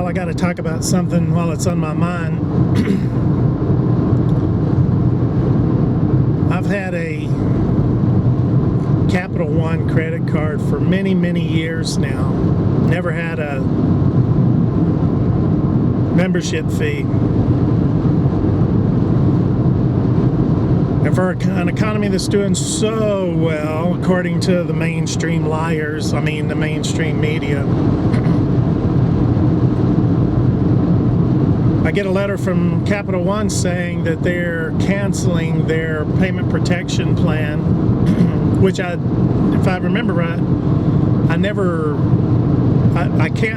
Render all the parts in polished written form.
Well, I got to talk about something while it's on my mind. I've had a Capital One credit card for many, many years now. Never had a membership fee. And for an economy that's doing so well, according to the mainstream liars, the mainstream media, I get a letter from Capital One saying that they're canceling their payment protection plan, which if I remember right, I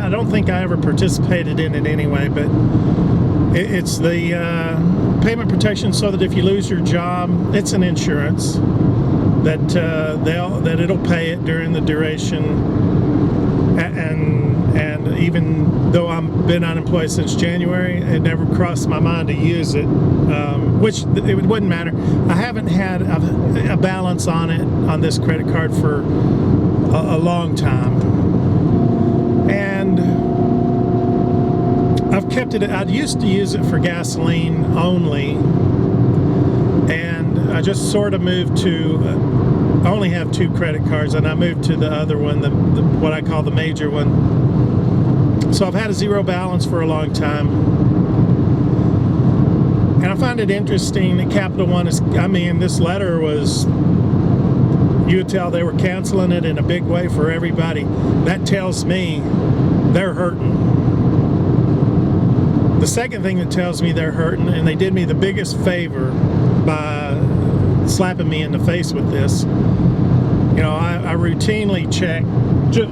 don't think I ever participated in it anyway, but it's the payment protection so that if you lose your job, it's an insurance that it'll pay it during the duration, and even though I've been unemployed since January, it never crossed my mind to use it, which it wouldn't matter. I haven't had a balance on this credit card for a long time, and I've kept it. I used to use it for gasoline only, and I just sort of moved to I only have 2 credit cards, and I moved to the other one, what I call the major one. So I've had a zero balance for a long time, and I find it interesting that Capital One this letter was, you would tell they were canceling it in a big way for everybody. That tells me they're hurting. The second thing that tells me they're hurting, and they did me the biggest favor by slapping me in the face with this. I routinely check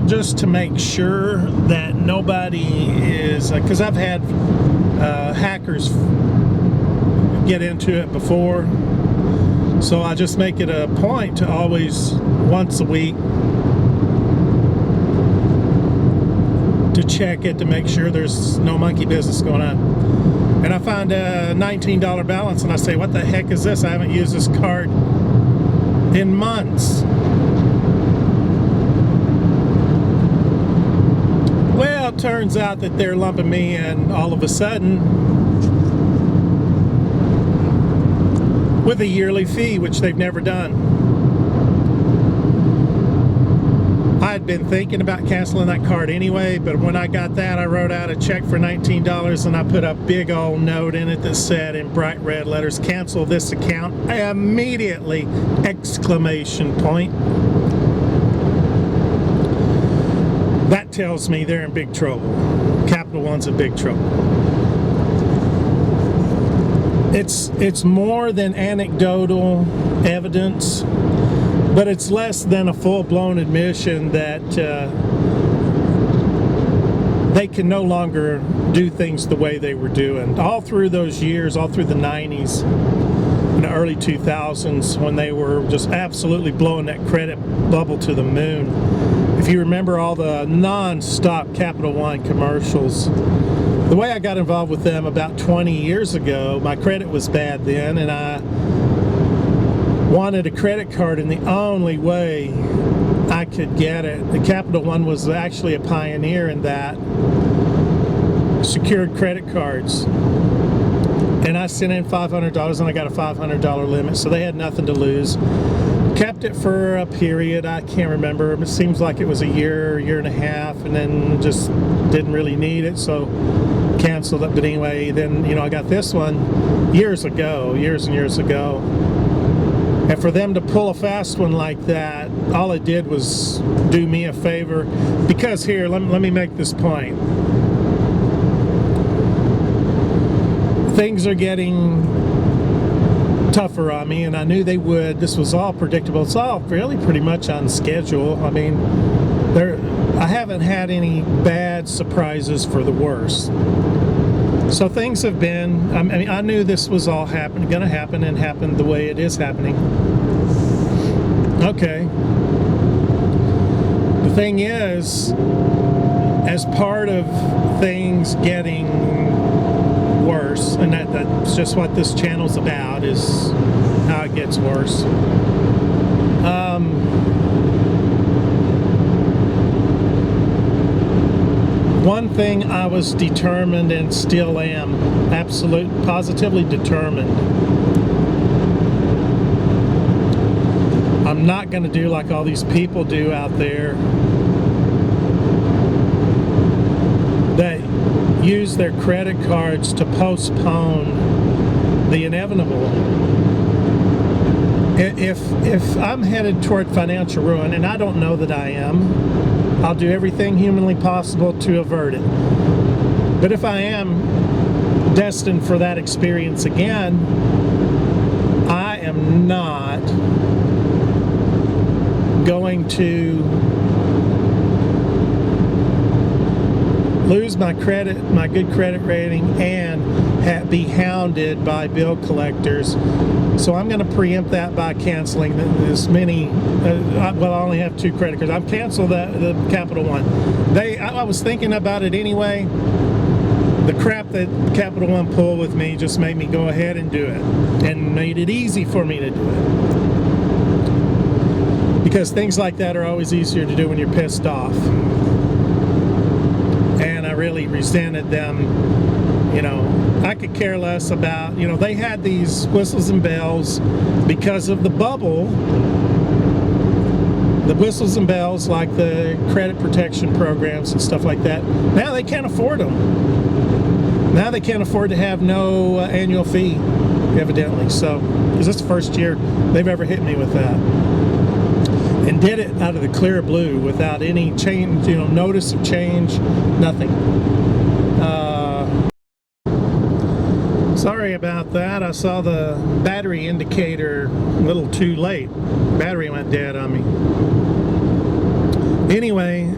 just to make sure that nobody is, because I've had hackers get into it before, so I just make it a point to always, once a week, to check it to make sure there's no monkey business going on. And I find a $19 balance, and I say, what the heck is this? I haven't used this card in months. Well, it turns out that they're lumping me in all of a sudden with a yearly fee, which they've never done. I had been thinking about canceling that card anyway, but when I got that, I wrote out a check for $19, and I put a big old note in it that said in bright red letters, "Cancel this account immediately!" Exclamation point. That tells me they're in big trouble. Capital One's in big trouble. It's more than anecdotal evidence, but it's less than a full-blown admission that they can no longer do things the way they were doing. All through those years, all through the 90s and the early 2000s, when they were just absolutely blowing that credit bubble to the moon. If you remember all the non-stop Capital One commercials, the way I got involved with them about 20 years ago, my credit was bad then, and I wanted a credit card, and the only way I could get it, the Capital One was actually a pioneer in that, secured credit cards. And I sent in $500, and I got a $500 limit, so they had nothing to lose. Kept it for a period, I can't remember, it seems like it was a year and a half, and then just didn't really need it, so canceled it. But anyway, then I got this one years and years ago. And for them to pull a fast one like that, all it did was do me a favor. Because here, let me make this point. Things are getting tougher on me, and I knew they would. This was all predictable. It's all really pretty much on schedule. I haven't had any bad surprises for the worse. So things have been, I knew this was all going to happen, and happened the way it is happening. Okay. The thing is, as part of things getting worse, and that's just what this channel's about, is how it gets worse. one thing I was determined and still am, positively determined. I'm not going to do like all these people do out there that use their credit cards to postpone the inevitable. If I'm headed toward financial ruin, and I don't know that I am, I'll do everything humanly possible to avert it. But if I am destined for that experience again, I am not going to lose my good credit rating, and be hounded by bill collectors. So I'm going to preempt that by canceling this many. I only have 2 credit cards. I've canceled the Capital One. I was thinking about it anyway. The crap that Capital One pulled with me just made me go ahead and do it, and made it easy for me to do it. Because things like that are always easier to do when you're pissed off. And I really resented them. You know, I could care less about, they had these whistles and bells because of the bubble. The whistles and bells, like the credit protection programs and stuff like that, now they can't afford them. Now they can't afford to have no annual fee, evidently. So, because that's the first year they've ever hit me with that. And did it out of the clear blue without any change, notice of change, nothing. Sorry about that. I saw the battery indicator a little too late. Battery went dead on me. Anyway,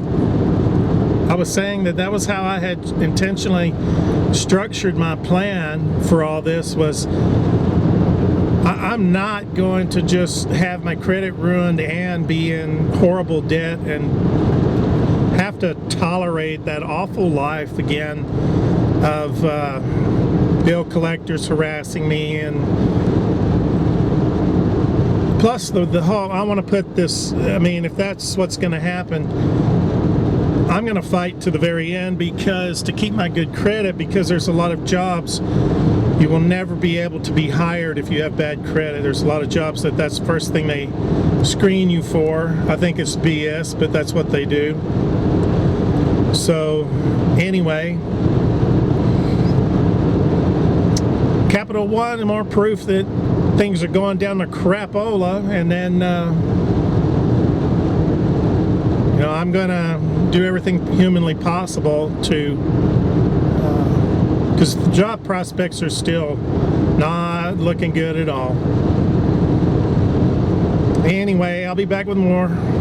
I was saying that was how I had intentionally structured my plan for all this. Was I'm not going to just have my credit ruined and be in horrible debt and have to tolerate that awful life again of bill collectors harassing me. And plus the whole, I want to put this, if that's what's going to happen, I'm going to fight to the very end to keep my good credit, because there's a lot of jobs you will never be able to be hired if you have bad credit. There's a lot of jobs that's the first thing they screen you for. I think it's BS, but that's what they do. So anyway, Capital One, more proof that things are going down the crapola. And then I'm gonna do everything humanly possible to, because the job prospects are still not looking good at all. Anyway, I'll be back with more.